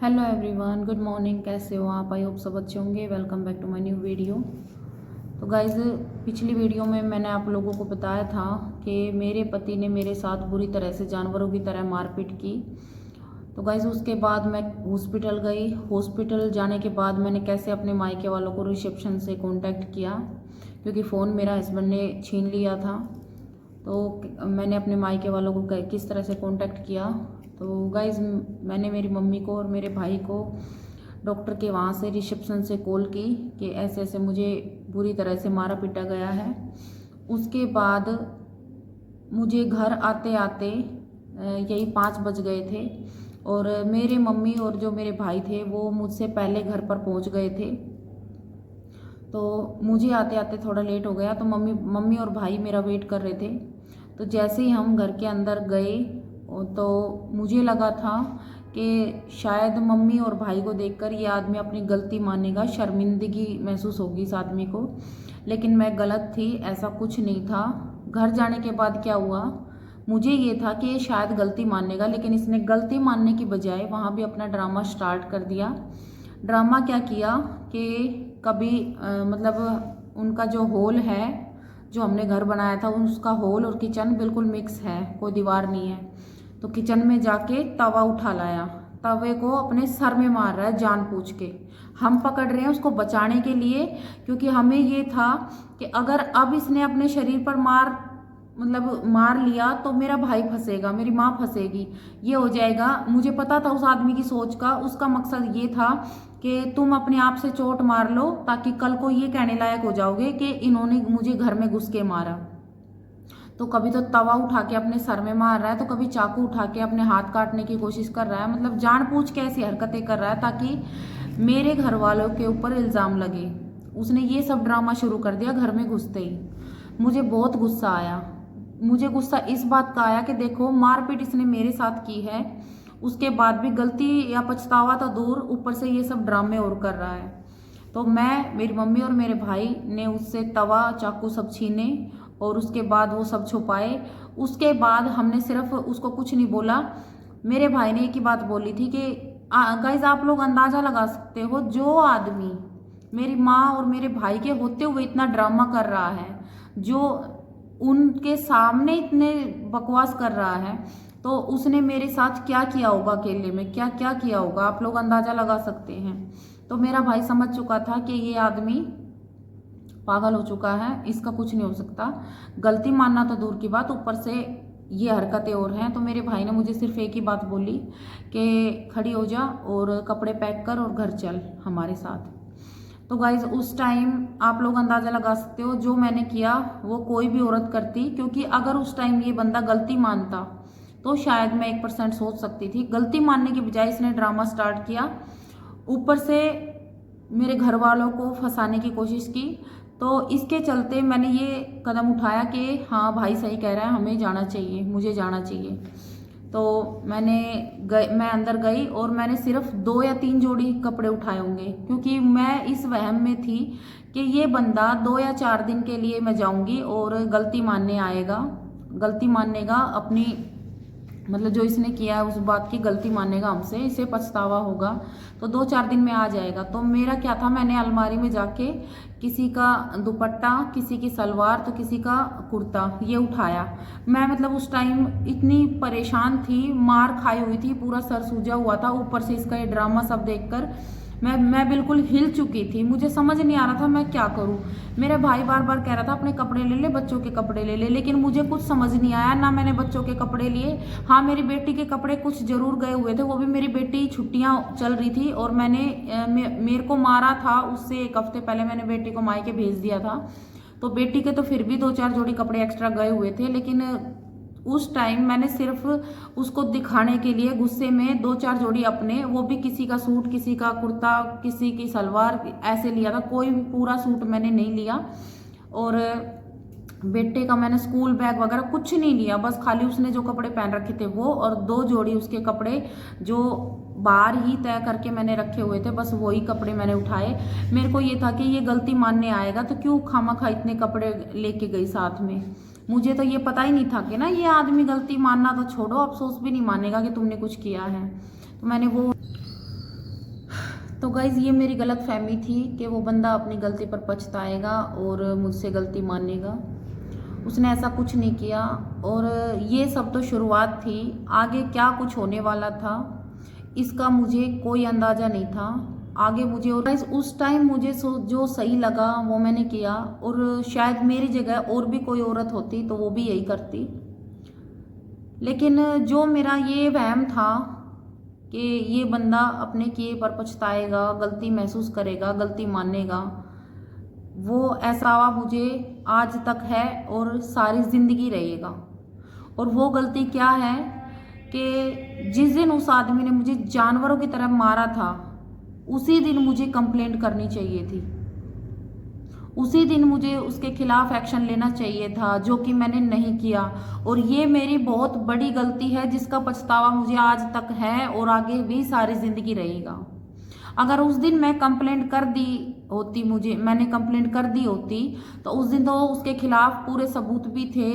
Hello everyone, good morning. कैसे हो आप? आई होप सब अच्छे होंगे। Welcome back to my new video. तो गाइज़, पिछली वीडियो में मैंने आप लोगों को बताया था कि मेरे पति ने मेरे साथ बुरी तरह से जानवरों की तरह मारपीट की। तो गाइज़, उसके बाद मैं हॉस्पिटल गई। हॉस्पिटल जाने के बाद मैंने कैसे अपने मायके वालों को रिसेप्शन से कांटेक्ट किया, क्योंकि फ़ोन मेरा हस्बैंड ने छीन लिया था। तो मैंने अपने मायके वालों को किस तरह से कांटेक्ट किया। तो गाइज़, मैंने मेरी मम्मी को और मेरे भाई को डॉक्टर के वहाँ से रिसेप्शन से कॉल की कि ऐसे ऐसे मुझे बुरी तरह से मारा पीटा गया है। उसके बाद मुझे घर आते आते यही 5 बज गए थे और मेरे मम्मी और जो मेरे भाई थे वो मुझसे पहले घर पर पहुँच गए थे। तो मुझे आते आते थोड़ा लेट हो गया, तो मम्मी और भाई मेरा वेट कर रहे थे। तो जैसे ही हम घर के अंदर गए तो मुझे लगा था कि शायद मम्मी और भाई को देखकर ये आदमी अपनी गलती मानेगा, शर्मिंदगी महसूस होगी इस आदमी को। लेकिन मैं गलत थी, ऐसा कुछ नहीं था। घर जाने के बाद क्या हुआ, मुझे ये था कि ये शायद गलती मानेगा, लेकिन इसने गलती मानने की बजाय वहाँ भी अपना ड्रामा स्टार्ट कर दिया। ड्रामा क्या किया कि कभी मतलब उनका जो हॉल है, जो हमने घर बनाया था, उसका हॉल और किचन बिल्कुल मिक्स है, कोई दीवार नहीं है। तो किचन में जाके तवा उठा लाया, तवे को अपने सर में मार रहा है जानबूझ के। हम पकड़ रहे हैं उसको बचाने के लिए, क्योंकि हमें ये था कि अगर अब इसने अपने शरीर पर मार लिया तो मेरा भाई फंसेगा, मेरी माँ फंसेगी, ये हो जाएगा। मुझे पता था उस आदमी की सोच का, उसका मकसद ये था कि तुम अपने आप से चोट मार लो ताकि कल को ये कहने लायक हो जाओगे कि इन्होंने मुझे घर में घुस के मारा। तो कभी तो तवा उठा के अपने सर में मार रहा है, तो कभी चाकू उठा के अपने हाथ काटने की कोशिश कर रहा है। मतलब जानबूझ के ऐसी हरकतें कर रहा है ताकि मेरे घर वालों के ऊपर इल्ज़ाम लगे। उसने ये सब ड्रामा शुरू कर दिया घर में घुसते ही। मुझे बहुत गुस्सा आया। मुझे गुस्सा इस बात का आया कि देखो, मारपीट इसने मेरे साथ की है, उसके बाद भी गलती या पछतावा तो दूर, ऊपर से ये सब ड्रामे और कर रहा है। तो मेरी मम्मी और मेरे भाई ने उससे तवा चाकू सब छीने और उसके बाद वो सब छुपाए। उसके बाद हमने सिर्फ उसको कुछ नहीं बोला। मेरे भाई ने एक ही बात बोली थी कि गाइज, आप लोग अंदाज़ा लगा सकते हो, जो आदमी मेरी माँ और मेरे भाई के होते हुए इतना ड्रामा कर रहा है, जो उनके सामने इतने बकवास कर रहा है, तो उसने मेरे साथ क्या किया होगा, अकेले में क्या क्या किया होगा, आप लोग अंदाज़ा लगा सकते हैं। तो मेरा भाई समझ चुका था कि ये आदमी पागल हो चुका है, इसका कुछ नहीं हो सकता। गलती मानना तो दूर की बात, ऊपर से ये हरकतें और हैं। तो मेरे भाई ने मुझे सिर्फ एक ही बात बोली कि खड़ी हो जा और कपड़े पैक कर और घर चल हमारे साथ। तो गाइज, उस टाइम आप लोग अंदाज़ा लगा सकते हो जो मैंने किया वो कोई भी औरत करती, क्योंकि अगर उस टाइम ये बंदा गलती मानता तो शायद मैं 1% सोच सकती थी। गलती मानने की बजाय इसने ड्रामा स्टार्ट किया, ऊपर से मेरे घर वालों को फंसाने की कोशिश की। तो इसके चलते मैंने ये कदम उठाया कि हाँ, भाई सही कह रहा है, हमें जाना चाहिए, मुझे जाना चाहिए। तो मैं अंदर गई और मैंने सिर्फ 2 या 3 जोड़ी कपड़े उठाए होंगे, क्योंकि मैं इस वहम में थी कि ये बंदा 2 या 4 दिन के लिए मैं जाऊंगी और गलती मानने आएगा, गलती मानेगा अपनी, मतलब जो इसने किया है उस बात की गलती मानेगा हमसे, इसे पछतावा होगा, तो 2-4 दिन में आ जाएगा। तो मेरा क्या था, मैंने अलमारी में जाके किसी का दुपट्टा, किसी की सलवार, तो किसी का कुर्ता ये उठाया। मैं मतलब उस टाइम इतनी परेशान थी, मार खाई हुई थी, पूरा सर सूजा हुआ था, ऊपर से इसका ये ड्रामा सब देखकर मैं बिल्कुल हिल चुकी थी। मुझे समझ नहीं आ रहा था मैं क्या करूं। मेरा भाई बार बार कह रहा था अपने कपड़े ले ले, बच्चों के कपड़े ले ले, लेकिन मुझे कुछ समझ नहीं आया। ना मैंने बच्चों के कपड़े लिए, हाँ मेरी बेटी के कपड़े कुछ जरूर गए हुए थे, वो भी मेरी बेटी छुट्टियां चल रही थी और मेरे को मारा था उससे 1 हफ्ते पहले मैंने बेटी को मायके भेज दिया था। तो बेटी के तो फिर भी 2-4 जोड़ी कपड़े एक्स्ट्रा गए हुए थे, लेकिन उस टाइम मैंने सिर्फ उसको दिखाने के लिए गुस्से में 2-4 जोड़ी अपने, वो भी किसी का सूट, किसी का कुर्ता, किसी की सलवार ऐसे लिया था, कोई भी पूरा सूट मैंने नहीं लिया। और बेटे का मैंने स्कूल बैग वगैरह कुछ नहीं लिया, बस खाली उसने जो कपड़े पहन रखे थे वो, और 2 जोड़ी उसके कपड़े जो बाहर ही तय करके मैंने रखे हुए थे, बस वही कपड़े मैंने उठाए। मेरे को ये था कि ये गलती मानने आएगा तो क्यों खामखा इतने कपड़े लेके गई साथ में। मुझे तो ये पता ही नहीं था कि ना ये आदमी गलती मानना तो छोड़ो, अफसोस भी नहीं मानेगा कि तुमने कुछ किया है। तो मैंने वो तो गाइज़ ये मेरी गलत फहमी थी कि वो बंदा अपनी गलती पर पछताएगा और मुझसे गलती मानेगा। उसने ऐसा कुछ नहीं किया और ये सब तो शुरुआत थी। आगे क्या कुछ होने वाला था इसका मुझे कोई अंदाज़ा नहीं था। आगे मुझे और उस टाइम मुझे जो सही लगा वो मैंने किया और शायद मेरी जगह और भी कोई औरत होती तो वो भी यही करती। लेकिन जो मेरा ये वहम था कि ये बंदा अपने किए पर पछताएगा, गलती महसूस करेगा, गलती मानेगा, वो ऐसा मुझे आज तक है और सारी ज़िंदगी रहेगा। और वो गलती क्या है कि जिस दिन उस आदमी ने मुझे जानवरों की तरह मारा था उसी दिन मुझे कंप्लेंट करनी चाहिए थी, उसी दिन मुझे उसके खिलाफ एक्शन लेना चाहिए था, जो कि मैंने नहीं किया। और ये मेरी बहुत बड़ी गलती है जिसका पछतावा मुझे आज तक है और आगे भी सारी ज़िंदगी रहेगा। अगर उस दिन मैं कंप्लेंट कर दी होती, मैंने कंप्लेंट कर दी होती तो उस दिन तो उसके खिलाफ पूरे सबूत भी थे,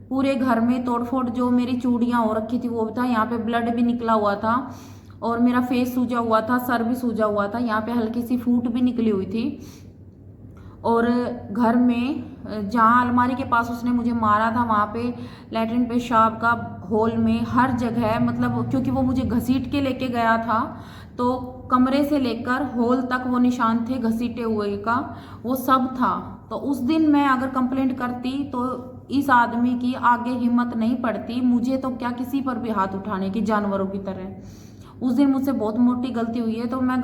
पूरे घर में तोड़फोड़, जो मेरी चूड़ियाँ हो रखी थी वो भी था, यहाँ पे ब्लड भी निकला हुआ था और मेरा फेस सूजा हुआ था, सर भी सूजा हुआ था, यहाँ पे हल्की सी फूट भी निकली हुई थी। और घर में जहाँ अलमारी के पास उसने मुझे मारा था वहाँ पे लैट्रिन पेशाब का होल में हर जगह, मतलब क्योंकि वो मुझे घसीट के लेके गया था तो कमरे से लेकर होल तक वो निशान थे घसीटे हुए का, वो सब था। तो उस दिन मैं अगर कंप्लेंट करती तो इस आदमी की आगे हिम्मत नहीं पड़ती, मुझे तो क्या किसी पर भी हाथ उठाने की, जानवरों की तरह। उस दिन मुझसे बहुत मोटी गलती हुई है। तो मैं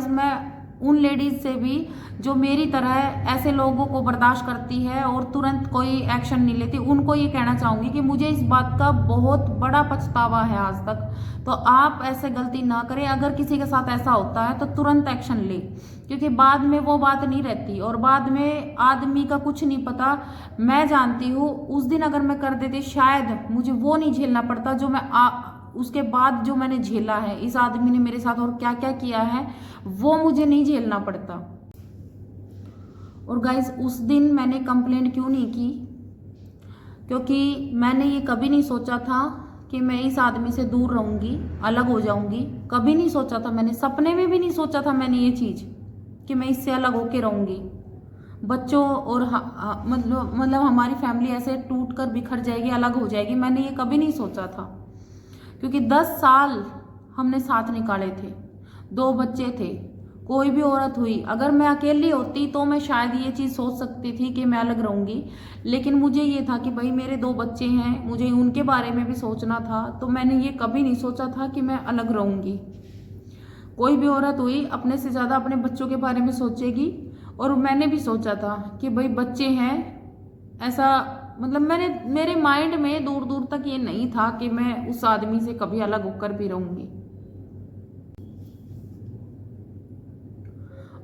मैं उन लेडीज से भी जो मेरी तरह ऐसे लोगों को बर्दाश्त करती है और तुरंत कोई एक्शन नहीं लेती, उनको ये कहना चाहूँगी कि मुझे इस बात का बहुत बड़ा पछतावा है आज तक। तो आप ऐसे गलती ना करें, अगर किसी के साथ ऐसा होता है तो तुरंत एक्शन ले, क्योंकि बाद में वो बात नहीं रहती और बाद में आदमी का कुछ नहीं पता। मैं जानती हूँ उस दिन अगर मैं कर देती शायद मुझे वो नहीं झेलना पड़ता जो मैं उसके बाद जो मैंने झेला है, इस आदमी ने मेरे साथ और क्या क्या किया है वो मुझे नहीं झेलना पड़ता। और गाइज उस दिन मैंने कंप्लेंट क्यों नहीं की, क्योंकि मैंने ये कभी नहीं सोचा था कि मैं इस आदमी से दूर रहूंगी, अलग हो जाऊंगी। कभी नहीं सोचा था, मैंने सपने में भी नहीं सोचा था मैंने ये चीज़ कि मैं इससे अलग होके रहूंगी। बच्चों और मतलब हमारी फैमिली ऐसे टूट कर बिखर जाएगी, अलग हो जाएगी, मैंने ये कभी नहीं सोचा था। क्योंकि 10 साल हमने साथ निकाले थे, 2 बच्चे थे, कोई भी औरत हुई, अगर मैं अकेली होती तो मैं शायद ये चीज़ सोच सकती थी कि मैं अलग रहूँगी। लेकिन मुझे ये था कि भाई मेरे 2 बच्चे हैं, मुझे उनके बारे में भी सोचना था। तो मैंने ये कभी नहीं सोचा था कि मैं अलग रहूँगी। कोई भी औरत हुई अपने से ज़्यादा अपने बच्चों के बारे में सोचेगी। और मैंने भी सोचा था कि भाई बच्चे हैं, ऐसा मतलब मेरे माइंड में दूर दूर तक ये नहीं था कि मैं उस आदमी से कभी अलग होकर भी रहूंगी।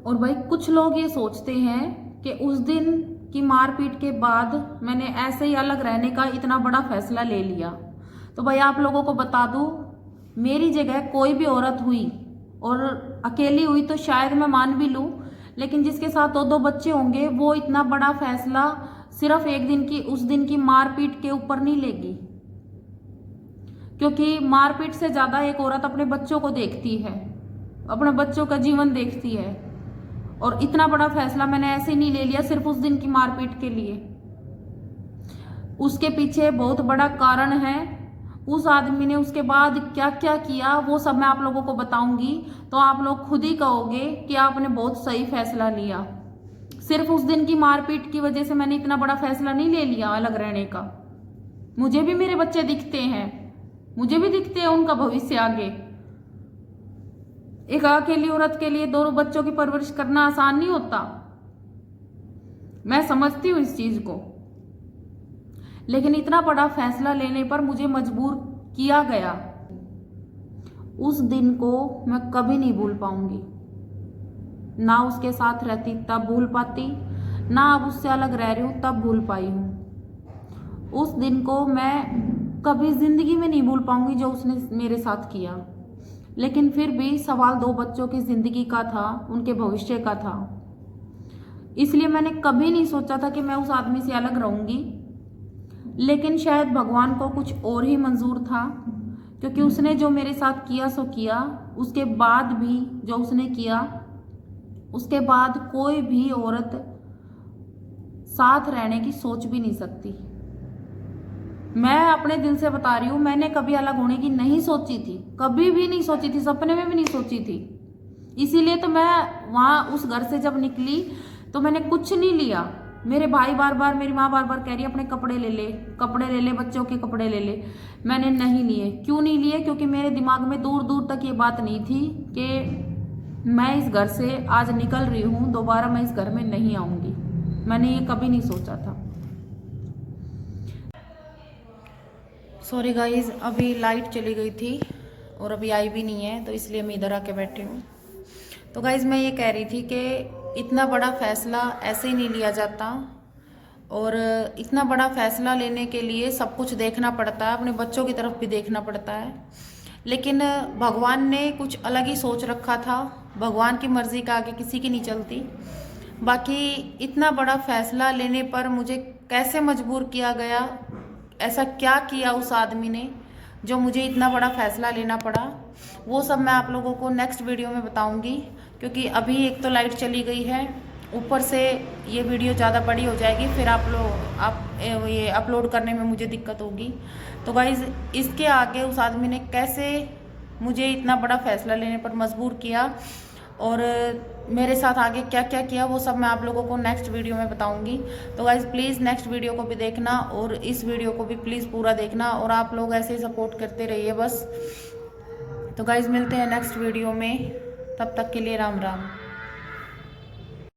और भाई कुछ लोग ये सोचते हैं कि उस दिन की मारपीट के बाद मैंने ऐसे ही अलग रहने का इतना बड़ा फैसला ले लिया। तो भाई आप लोगों को बता दूं, मेरी जगह कोई भी औरत हुई और अकेली हुई तो शायद मैं मान भी लूं, लेकिन जिसके साथ 2 बच्चे होंगे वो इतना बड़ा फैसला सिर्फ एक दिन की, उस दिन की मारपीट के ऊपर नहीं लेगी। क्योंकि मारपीट से ज्यादा एक औरत अपने बच्चों को देखती है, अपने बच्चों का जीवन देखती है। और इतना बड़ा फैसला मैंने ऐसे नहीं ले लिया सिर्फ उस दिन की मारपीट के लिए। उसके पीछे बहुत बड़ा कारण है। उस आदमी ने उसके बाद क्या क्या किया वो सब मैं आप लोगों को बताऊंगी, तो आप लोग खुद ही कहोगे कि आपने बहुत सही फैसला लिया। सिर्फ उस दिन की मारपीट की वजह से मैंने इतना बड़ा फैसला नहीं ले लिया अलग रहने का। मुझे भी मेरे बच्चे दिखते हैं, मुझे भी दिखते हैं उनका भविष्य आगे। एक अकेली औरत के लिए 2 बच्चों की परवरिश करना आसान नहीं होता, मैं समझती हूँ इस चीज को। लेकिन इतना बड़ा फैसला लेने पर मुझे मजबूर किया गया। उस दिन को मैं कभी नहीं भूल पाऊंगी। ना उसके साथ रहती तब भूल पाती, ना अब उससे अलग रह रही हूं तब भूल पाई हूं। उस दिन को मैं कभी जिंदगी में नहीं भूल पाऊंगी जो उसने मेरे साथ किया। लेकिन फिर भी सवाल 2 बच्चों की जिंदगी का था, उनके भविष्य का था। इसलिए मैंने कभी नहीं सोचा था कि मैं उस आदमी से अलग रहूंगी। लेकिन शायद भगवान को कुछ और ही मंजूर था। क्योंकि उसने जो मेरे साथ किया सो किया, उसके बाद भी जो उसने किया, उसके बाद कोई भी औरत साथ रहने की सोच भी नहीं सकती। मैं अपने दिल से बता रही हूँ, मैंने कभी अलग होने की नहीं सोची थी, कभी भी नहीं सोची थी, सपने में भी नहीं सोची थी। इसीलिए तो मैं वहाँ उस घर से जब निकली तो मैंने कुछ नहीं लिया। मेरे भाई बार बार, मेरी माँ बार बार कह रही है अपने कपड़े ले ले, कपड़े ले ले, बच्चों के कपड़े ले ले। मैंने नहीं लिए। क्यों नहीं लिए? क्योंकि मेरे दिमाग में दूर दूर तक ये बात नहीं थी कि मैं इस घर से आज निकल रही हूँ, दोबारा मैं इस घर में नहीं आऊँगी। मैंने ये कभी नहीं सोचा था। सॉरी गाइज, अभी लाइट चली गई थी और अभी आई भी नहीं है, तो इसलिए मैं इधर आके बैठी हूँ। तो गाइज मैं ये कह रही थी कि इतना बड़ा फैसला ऐसे ही नहीं लिया जाता, और इतना बड़ा फैसला लेने के लिए सब कुछ देखना पड़ता है, अपने बच्चों की तरफ भी देखना पड़ता है। लेकिन भगवान ने कुछ अलग ही सोच रखा था। भगवान की मर्जी का आगे किसी की नहीं चलती। बाकी इतना बड़ा फैसला लेने पर मुझे कैसे मजबूर किया गया, ऐसा क्या किया उस आदमी ने जो मुझे इतना बड़ा फैसला लेना पड़ा, वो सब मैं आप लोगों को नेक्स्ट वीडियो में बताऊंगी। क्योंकि अभी एक तो लाइट चली गई है, ऊपर से ये वीडियो ज़्यादा बड़ी हो जाएगी, फिर ये अपलोड करने में मुझे दिक्कत होगी। तो गाइज़, इसके आगे उस आदमी ने कैसे मुझे इतना बड़ा फैसला लेने पर मजबूर किया और मेरे साथ आगे क्या क्या किया, वो सब मैं आप लोगों को नेक्स्ट वीडियो में बताऊंगी। तो गाइज़ प्लीज़ नेक्स्ट वीडियो को भी देखना और इस वीडियो को भी प्लीज़ पूरा देखना, और आप लोग ऐसे ही सपोर्ट करते रहिए बस। तो गाइज़ मिलते हैं नेक्स्ट वीडियो में, तब तक के लिए राम राम।